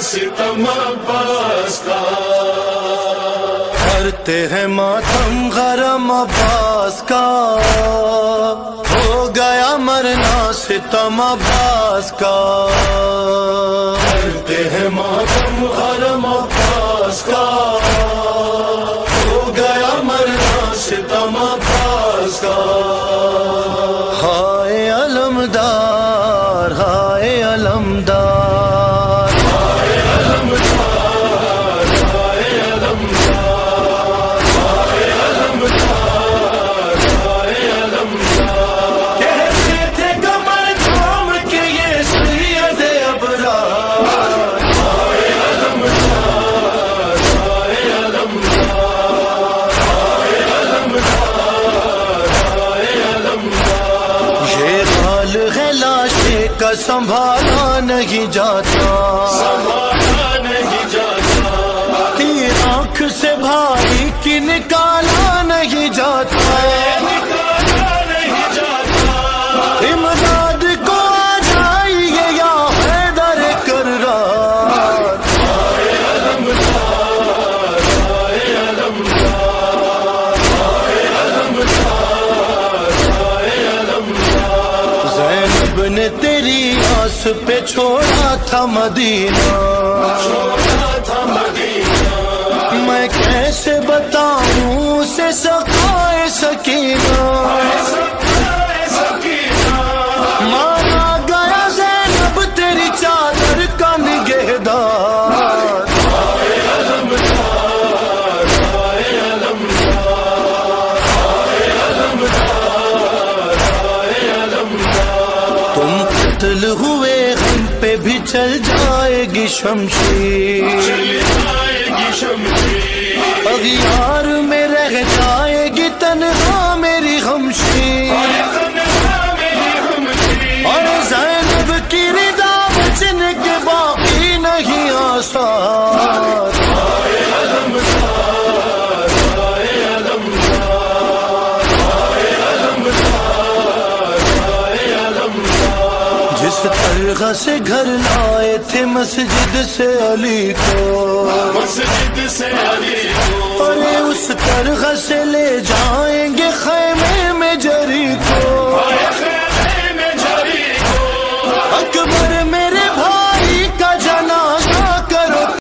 ستم عباس کا، کرتے ہیں ماتم غرم عباس کا، ہو گیا مرنا ستم عباس کا، کرتے ہیں ماتم غرم عباس کا، ہو گیا مرنا ستم عباس کا، ہائے علمدار ہائے علمدار، ہائے علمدار ہائے علمدار، ہائے علمدار ہائے علمدار، کہتے تھے کمر تھام کے یہ سید ابرار، ہائے علمدار ہائے علمدار، ہائے علمدار ہائے علمدار، یہ حال ہے لاشے کا سنبھالا نہیں جاتا، سنبھالا نہیں جاتا، تیر آنکھ سے بھاری کی نکالا نہیں جاتا، نکالا نہیں جاتا، امداد کو آ جائیے یا حیدر کرار، ہائے علمدار ہائے علمدار، ہائے علمدار ہائے علمدار، زینب نے تیری آس پہ چھوڑا تھا مدینہ، چھوڑا تھا مدینہ، میں کیسے بتاؤں اسے سقائے سکینہ، سقائے سکینہ، مارا گیا زینب تیری چادر کا نگہدار، ہائے علمدار ہائے علمدار، ہائے علمدار ہائے علمدار، تم قتل ہوئے غم پہ بھی چل جائے گی شمشیر، چلی جائے گی شمشیر، اغیار میں رہ جائے گی تنہا میری غمشیر، تنہا میری غمشیر، اور زینب کی رضا بچنے کے باقی نہیں آثار، ہائے علمدار ہائے علمدار، ہائے علمدار ہائے علمدار، جس طرح سے گھر لائے تھے مسجد سے علی کو، مسجد سے علی کو، اور اس طرح سے لے جائیں گے